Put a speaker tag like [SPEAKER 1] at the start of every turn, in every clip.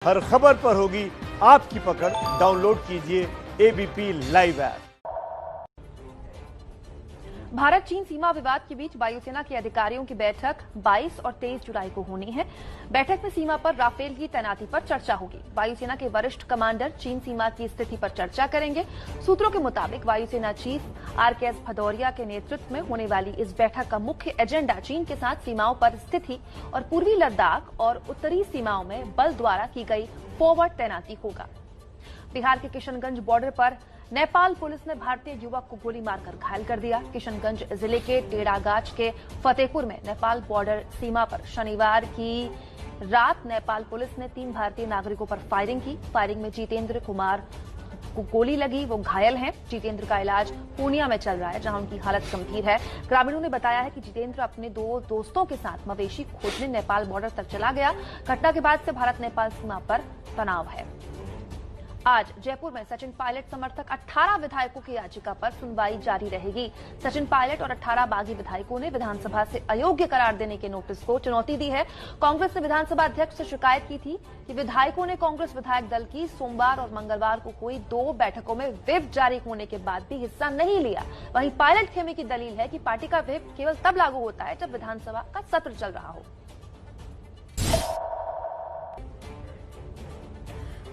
[SPEAKER 1] हर खबर पर होगी आपकी पकड़। डाउनलोड कीजिए एबीपी लाइव ऐप।
[SPEAKER 2] भारत चीन सीमा विवाद के बीच वायुसेना के अधिकारियों की बैठक 22 और 23 जुलाई को होनी है। बैठक में सीमा पर राफेल की तैनाती पर चर्चा होगी। वायुसेना के वरिष्ठ कमांडर चीन सीमा की स्थिति पर चर्चा करेंगे। सूत्रों के मुताबिक वायुसेना चीफ आरकेएस भदौरिया के नेतृत्व में होने वाली इस बैठक का मुख्य एजेंडा चीन के साथ सीमाओं पर स्थिति और पूर्वी लद्दाख और उत्तरी सीमाओं में बल द्वारा की गई फॉरवर्ड तैनाती होगा। बिहार के किशनगंज बॉर्डर पर नेपाल पुलिस ने भारतीय युवक को गोली मारकर घायल कर दिया। किशनगंज जिले के टेढ़ागाछ के फतेहपुर में नेपाल बॉर्डर सीमा पर शनिवार की रात नेपाल पुलिस ने 3 भारतीय नागरिकों पर फायरिंग की। फायरिंग में जितेंद्र कुमार को गोली लगी, वो घायल हैं। जितेंद्र का इलाज पूर्णिया में चल रहा है, जहां उनकी हालत गंभीर है। ग्रामीणों ने बताया है कि जितेंद्र अपने 2 दोस्तों के साथ मवेशी खोजने नेपाल बॉर्डर तक चला गया। घटना के बाद से भारत नेपाल सीमा पर तनाव है। आज जयपुर में सचिन पायलट समर्थक 18 विधायकों की याचिका पर सुनवाई जारी रहेगी। सचिन पायलट और 18 बागी विधायकों ने विधानसभा से अयोग्य करार देने के नोटिस को चुनौती दी है। कांग्रेस ने विधानसभा अध्यक्ष से शिकायत की थी कि विधायकों ने कांग्रेस विधायक दल की सोमवार और मंगलवार को कोई 2 बैठकों में व्हिप जारी होने के बाद भी हिस्सा नहीं लिया। वहीं पायलट खेमे की दलील है कि पार्टी का व्हिप केवल तब लागू होता है जब विधानसभा का सत्र चल रहा हो।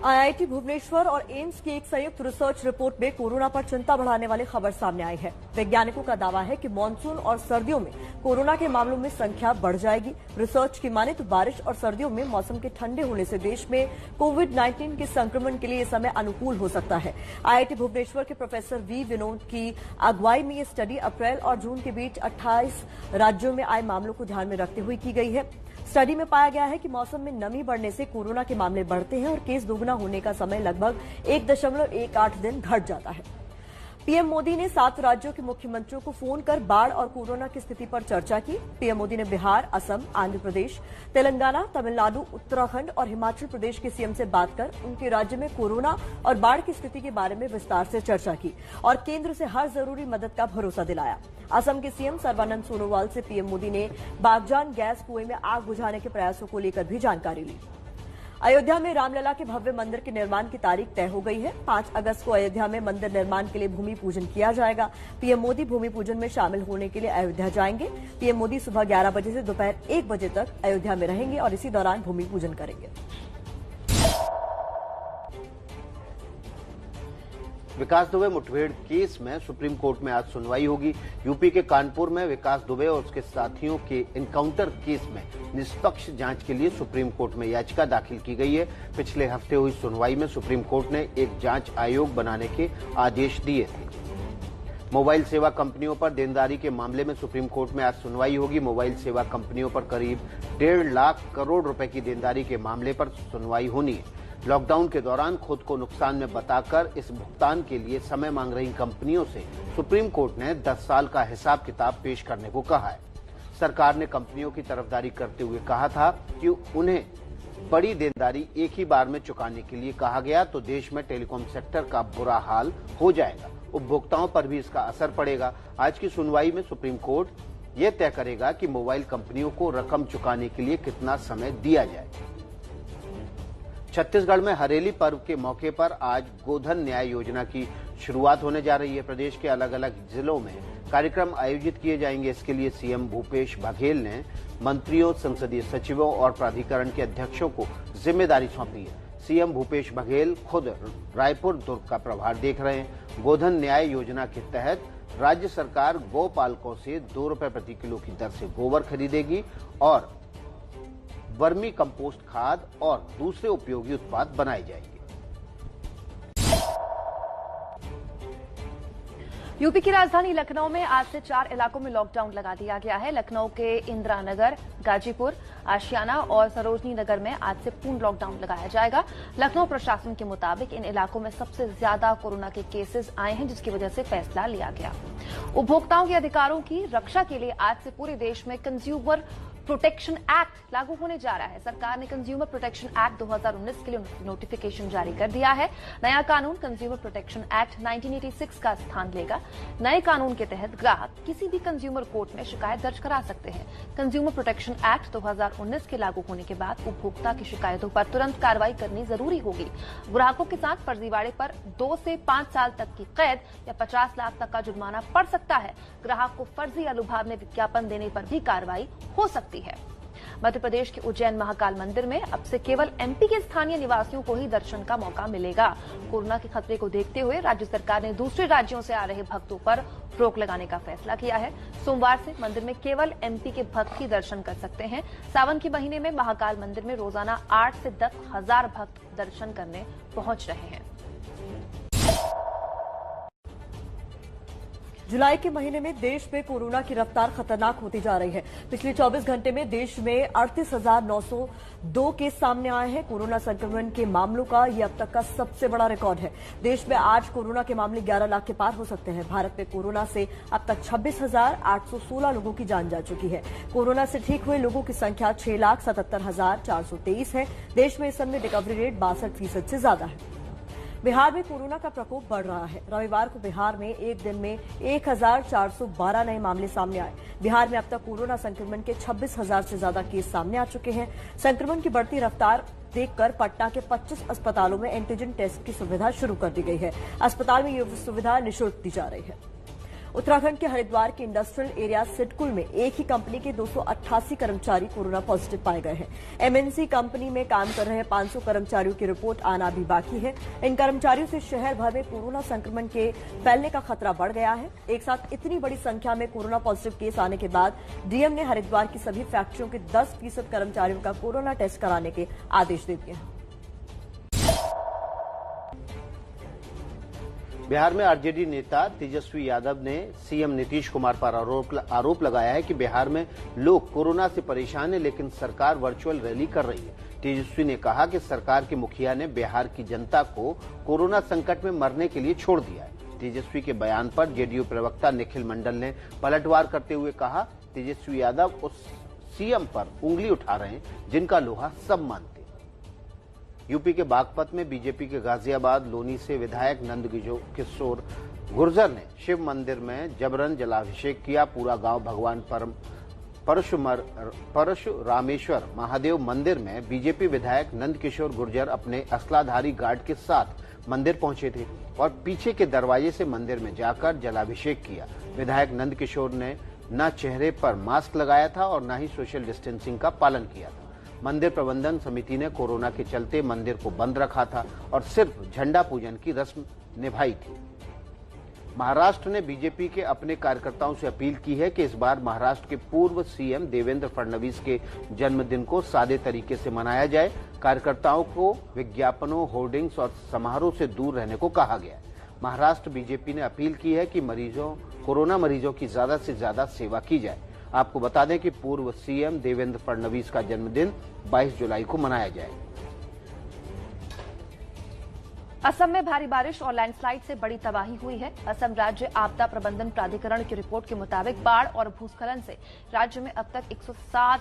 [SPEAKER 3] आईआईटी भुवनेश्वर और एम्स की एक संयुक्त रिसर्च रिपोर्ट में कोरोना पर चिंता बढ़ाने वाली खबर सामने आई है। वैज्ञानिकों का दावा है कि मानसून और सर्दियों में कोरोना के मामलों में संख्या बढ़ जाएगी। रिसर्च की माने तो बारिश और सर्दियों में मौसम के ठंडे होने से देश में कोविड-19 के संक्रमण के लिए यह समय अनुकूल हो सकता है। आईआईटी भुवनेश्वर के प्रोफेसर वी विनोद की अगुवाई में यह स्टडी अप्रैल और जून के बीच 28 राज्यों में आए मामलों को ध्यान में रखते हुए की गई है। स्टडी में पाया गया है कि मौसम में नमी बढ़ने से कोरोना के मामले बढ़ते हैं और केस दोगुना होने का समय लगभग 1.18 दिन घट जाता है। पीएम मोदी ने 7 राज्यों के मुख्यमंत्रियों को फोन कर बाढ़ और कोरोना की स्थिति पर चर्चा की। पीएम मोदी ने बिहार, असम, आंध्र प्रदेश, तेलंगाना, तमिलनाडु, उत्तराखंड और हिमाचल प्रदेश के सीएम से बात कर उनके राज्य में कोरोना और बाढ़ की स्थिति के बारे में विस्तार से चर्चा की और केंद्र से हर जरूरी मदद का भरोसा दिलाया। असम के सीएम सर्बानंद सोनोवाल से पीएम मोदी ने बागजान गैस कुएं में आग बुझाने के प्रयासों को लेकर भी जानकारी ली। अयोध्या में रामलला के भव्य मंदिर के निर्माण की तारीख तय हो गई है। 5 अगस्त को अयोध्या में मंदिर निर्माण के लिए भूमि पूजन किया जाएगा। पीएम मोदी भूमि पूजन में शामिल होने के लिए अयोध्या जाएंगे। पीएम मोदी सुबह 11 बजे से दोपहर 1 बजे तक अयोध्या में रहेंगे और इसी दौरान भूमि पूजन करेंगे।
[SPEAKER 4] विकास दुबे मुठभेड़ केस में सुप्रीम कोर्ट में आज सुनवाई होगी। यूपी के कानपुर में विकास दुबे और उसके साथियों के एनकाउंटर केस में निष्पक्ष जांच के लिए सुप्रीम कोर्ट में याचिका दाखिल की गई है। पिछले हफ्ते हुई सुनवाई में सुप्रीम कोर्ट ने एक जांच आयोग बनाने के आदेश दिए थे। मोबाइल सेवा कंपनियों पर देनदारी के मामले में सुप्रीम कोर्ट में आज सुनवाई होगी। मोबाइल सेवा कंपनियों पर करीब 1.5 लाख करोड़ रुपए की देनदारी के मामले पर सुनवाई होनी है। लॉकडाउन के दौरान खुद को नुकसान में बताकर इस भुगतान के लिए समय मांग रही कंपनियों से सुप्रीम कोर्ट ने 10 साल का हिसाब किताब पेश करने को कहा है। सरकार ने कंपनियों की तरफदारी करते हुए कहा था कि उन्हें बड़ी देनदारी एक ही बार में चुकाने के लिए कहा गया तो देश में टेलीकॉम सेक्टर का बुरा हाल हो जाएगा, उपभोक्ताओं पर भी इसका असर पड़ेगा। आज की सुनवाई में सुप्रीम कोर्ट यह तय करेगा कि मोबाइल कंपनियों को रकम चुकाने के लिए कितना समय दिया जाए। छत्तीसगढ़ में हरेली पर्व के मौके पर आज गोधन न्याय योजना की शुरुआत होने जा रही है। प्रदेश के अलग अलग जिलों में कार्यक्रम आयोजित किए जाएंगे। इसके लिए सीएम भूपेश बघेल ने मंत्रियों, संसदीय सचिवों और प्राधिकरण के अध्यक्षों को जिम्मेदारी सौंपी है। सीएम भूपेश बघेल खुद रायपुर दुर्ग का प्रभार देख रहे हैं। गोधन न्याय योजना के तहत राज्य सरकार गौपालकों से 2 रुपए प्रति किलो की दर से गोबर खरीदेगी और वर्मी कंपोस्ट खाद और दूसरे उपयोगी उत्पाद बनाए जाएंगे।
[SPEAKER 2] यूपी की राजधानी लखनऊ में आज से 4 इलाकों में लॉकडाउन लगा दिया गया है। लखनऊ के इंदिरा नगर, गाजीपुर, आशियाना और सरोजनी नगर में आज से पूर्ण लॉकडाउन लगाया जाएगा। लखनऊ प्रशासन के मुताबिक इन इलाकों में सबसे ज्यादा कोरोना के केसेस आए हैं, जिसकी वजह से फैसला लिया गया। उपभोक्ताओं के अधिकारों की रक्षा के लिए आज से पूरे देश में कंज्यूमर प्रोटेक्शन एक्ट लागू होने जा रहा है। सरकार ने कंज्यूमर प्रोटेक्शन एक्ट 2019 के लिए नोटिफिकेशन जारी कर दिया है। नया कानून कंज्यूमर प्रोटेक्शन एक्ट 1986 का स्थान लेगा। नए कानून के तहत ग्राहक किसी भी कंज्यूमर कोर्ट में शिकायत दर्ज करा सकते हैं। कंज्यूमर प्रोटेक्शन एक्ट 2019 के लागू होने के बाद उपभोक्ता की शिकायतों पर तुरंत कार्रवाई करनी जरूरी होगी। ग्राहकों के साथ फर्जीवाड़े पर 2 से 5 साल तक की कैद या 50 लाख तक का जुर्माना पड़ सकता है। ग्राहक को फर्जी या लुभावने विज्ञापन देने पर भी कार्रवाई हो सकती है। मध्य प्रदेश के उज्जैन महाकाल मंदिर में अब से केवल एमपी के स्थानीय निवासियों को ही दर्शन का मौका मिलेगा। कोरोना के खतरे को देखते हुए राज्य सरकार ने दूसरे राज्यों से आ रहे भक्तों पर रोक लगाने का फैसला किया है। सोमवार से मंदिर में केवल एमपी के भक्त ही दर्शन कर सकते हैं। सावन के महीने में महाकाल मंदिर में रोजाना 8 से 10 हजार भक्त दर्शन करने पहुंच रहे हैं।
[SPEAKER 3] जुलाई के महीने में देश में कोरोना की रफ्तार खतरनाक होती जा रही है। पिछले 24 घंटे में देश में 38,902 केस सामने आए हैं। कोरोना संक्रमण के मामलों का यह अब तक का सबसे बड़ा रिकॉर्ड है। देश में आज कोरोना के मामले 11 लाख के पार हो सकते हैं। भारत में कोरोना से अब तक 26,816 लोगों की जान जा चुकी है। कोरोना से ठीक हुए लोगों की संख्या 6,77,423 है। देश में इस समय रिकवरी रेट 62% से ज्यादा है। बिहार में कोरोना का प्रकोप बढ़ रहा है। रविवार को बिहार में एक दिन में 1,412 नए मामले सामने आए। बिहार में अब तक कोरोना संक्रमण के 26,000 से ज्यादा केस सामने आ चुके हैं। संक्रमण की बढ़ती रफ्तार देखकर पटना के 25 अस्पतालों में एंटीजन टेस्ट की सुविधा शुरू कर दी गई है। अस्पताल में यह सुविधा निःशुल्क दी जा रही है। उत्तराखंड के हरिद्वार के इंडस्ट्रियल एरिया सिडकुल में एक ही कंपनी के 288 कर्मचारी कोरोना पॉजिटिव पाए गए हैं। एमएनसी कंपनी में काम कर रहे 500 कर्मचारियों की रिपोर्ट आना भी बाकी है। इन कर्मचारियों से शहर भर में कोरोना संक्रमण के फैलने का खतरा बढ़ गया है। एक साथ इतनी बड़ी संख्या में कोरोना पॉजिटिव केस आने के बाद डीएम ने हरिद्वार की सभी फैक्ट्रियों के 10% कर्मचारियों का कोरोना टेस्ट कराने के आदेश दे दिए हैं।
[SPEAKER 4] बिहार में आरजेडी नेता तेजस्वी यादव ने सीएम नीतीश कुमार पर आरोप लगाया है कि बिहार में लोग कोरोना से परेशान हैं, लेकिन सरकार वर्चुअल रैली कर रही है। तेजस्वी ने कहा कि सरकार के मुखिया ने बिहार की जनता को कोरोना संकट में मरने के लिए छोड़ दिया है। तेजस्वी के बयान पर जेडीयू प्रवक्ता निखिल मंडल ने पलटवार करते हुए कहा, तेजस्वी यादव उस सीएम पर उंगली उठा रहे हैं जिनका लोहा सब मानते। यूपी के बागपत में बीजेपी के गाजियाबाद लोनी से विधायक नंद किशोर गुर्जर ने शिव मंदिर में जबरन जलाभिषेक किया। पूरा गांव भगवान परशुरामेश्वर महादेव मंदिर में बीजेपी विधायक नंद किशोर गुर्जर अपने असलाधारी गार्ड के साथ मंदिर पहुंचे थे और पीछे के दरवाजे से मंदिर में जाकर जलाभिषेक किया। विधायक नंद किशोर ने न चेहरे पर मास्क लगाया था और न ही सोशल डिस्टेंसिंग का पालन किया था। मंदिर प्रबंधन समिति ने कोरोना के चलते मंदिर को बंद रखा था और सिर्फ झंडा पूजन की रस्म निभाई थी। महाराष्ट्र ने बीजेपी के अपने कार्यकर्ताओं से अपील की है कि इस बार महाराष्ट्र के पूर्व सीएम देवेंद्र फडणवीस के जन्मदिन को सादे तरीके से मनाया जाए। कार्यकर्ताओं को विज्ञापनों, होर्डिंग्स और समारोह से दूर रहने को कहा गया है। महाराष्ट्र बीजेपी ने अपील की है कि कोरोना मरीजों की ज्यादा से ज्यादा सेवा की जाए। आपको बता दें कि पूर्व सीएम देवेंद्र फडणवीस का जन्मदिन 22 जुलाई को मनाया जाएगा।
[SPEAKER 2] असम में भारी बारिश और लैंडस्लाइड से बड़ी तबाही हुई है। असम राज्य आपदा प्रबंधन प्राधिकरण की रिपोर्ट के मुताबिक बाढ़ और भूस्खलन से राज्य में अब तक 107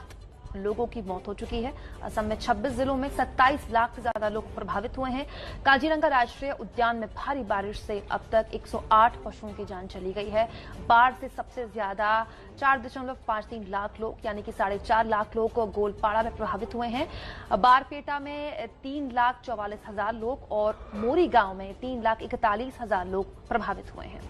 [SPEAKER 2] लोगों की मौत हो चुकी है। असम में 26 जिलों में 27 लाख से ज्यादा लोग प्रभावित हुए हैं। काजीरंगा राष्ट्रीय उद्यान में भारी बारिश से अब तक 108 पशुओं की जान चली गई है। बाढ़ से सबसे ज्यादा 4.53 लाख लोग यानी कि 4.5 लाख लोग गोलपाड़ा में प्रभावित हुए हैं। बारपेटा में 3,44,000 लोग और मोरी गांव में 3,41,000 लोग प्रभावित हुए हैं।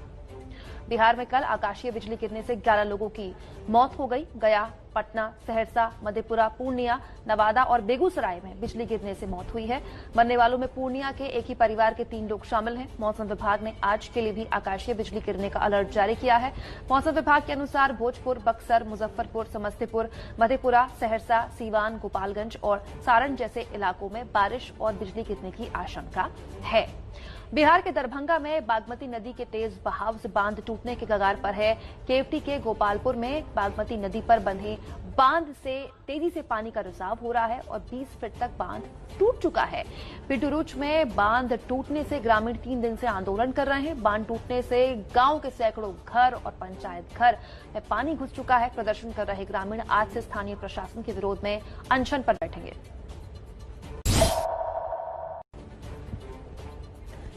[SPEAKER 2] बिहार में कल आकाशीय बिजली गिरने से 11 लोगों की मौत हो गई। गया, पटना, सहरसा, मधेपुरा, पूर्णिया, नवादा और बेगूसराय में बिजली गिरने से मौत हुई है। मरने वालों में पूर्णिया के एक ही परिवार के 3 लोग शामिल हैं। मौसम विभाग ने आज के लिए भी आकाशीय बिजली गिरने का अलर्ट जारी किया है। मौसम विभाग के अनुसार भोजपुर, बक्सर, मुजफ्फरपुर, समस्तीपुर, मधेपुरा, सहरसा, सीवान, गोपालगंज और सारण जैसे इलाकों में बारिश और बिजली गिरने की आशंका है। बिहार के दरभंगा में बागमती नदी के तेज बहाव से बांध टूटने के कगार पर है। केवटी के गोपालपुर में बागमती नदी पर बंधे बांध से तेजी से पानी का रिसाव हो रहा है और 20 फीट तक बांध टूट चुका है। पिटुरुच में बांध टूटने से ग्रामीण 3 दिन से आंदोलन कर रहे हैं। बांध टूटने से गांव के सैकड़ों घर और पंचायत घर में पानी घुस चुका है। प्रदर्शन कर रहे ग्रामीण आज से स्थानीय प्रशासन के विरोध में अनशन पर बैठेंगे।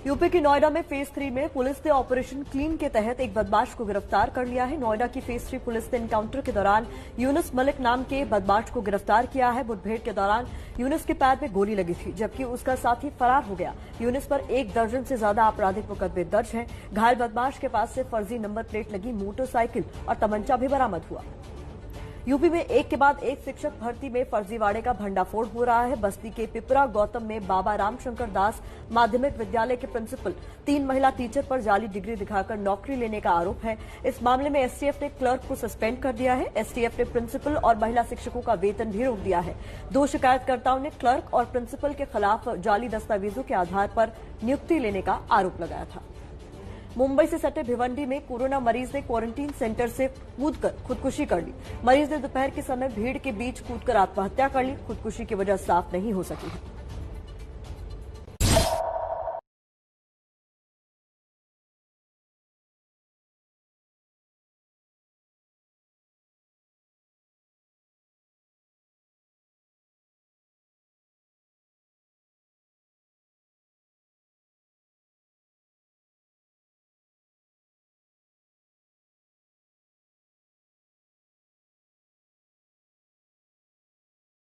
[SPEAKER 3] यूपी की नोएडा में फेज 3 में पुलिस ने ऑपरेशन क्लीन के तहत एक बदमाश को गिरफ्तार कर लिया है। नोएडा की फेज 3 पुलिस ने एनकाउंटर के दौरान यूनुस मलिक नाम के बदमाश को गिरफ्तार किया है। मुठभेड़ के दौरान यूनुस के पैर में गोली लगी थी, जबकि उसका साथी फरार हो गया। यूनुस पर 1 दर्जन से ज्यादा आपराधिक मुकदमे दर्ज हैं। घायल बदमाश के पास से फर्जी नंबर प्लेट लगी मोटरसाइकिल और तमंचा भी बरामद हुआ। यूपी में एक के बाद एक शिक्षक भर्ती में फर्जीवाड़े का भंडाफोड़ हो रहा है। बस्ती के पिपरा गौतम में बाबा रामशंकर दास माध्यमिक विद्यालय के प्रिंसिपल 3 महिला टीचर पर जाली डिग्री दिखाकर नौकरी लेने का आरोप है। इस मामले में एसटीएफ ने क्लर्क को सस्पेंड कर दिया है। एसटीएफ ने प्रिंसिपल और महिला शिक्षकों का वेतन भी रोक दिया है। 2 शिकायतकर्ताओं ने क्लर्क और प्रिंसिपल के खिलाफ जाली दस्तावेजों के आधार पर नियुक्ति लेने का आरोप लगाया था। मुंबई से सटे भिवंडी में कोरोना मरीज ने क्वारंटीन सेंटर से कूदकर खुदकुशी कर ली। मरीज ने दोपहर के समय भीड़ के बीच कूदकर आत्महत्या कर ली। खुदकुशी की वजह साफ नहीं हो सकी है।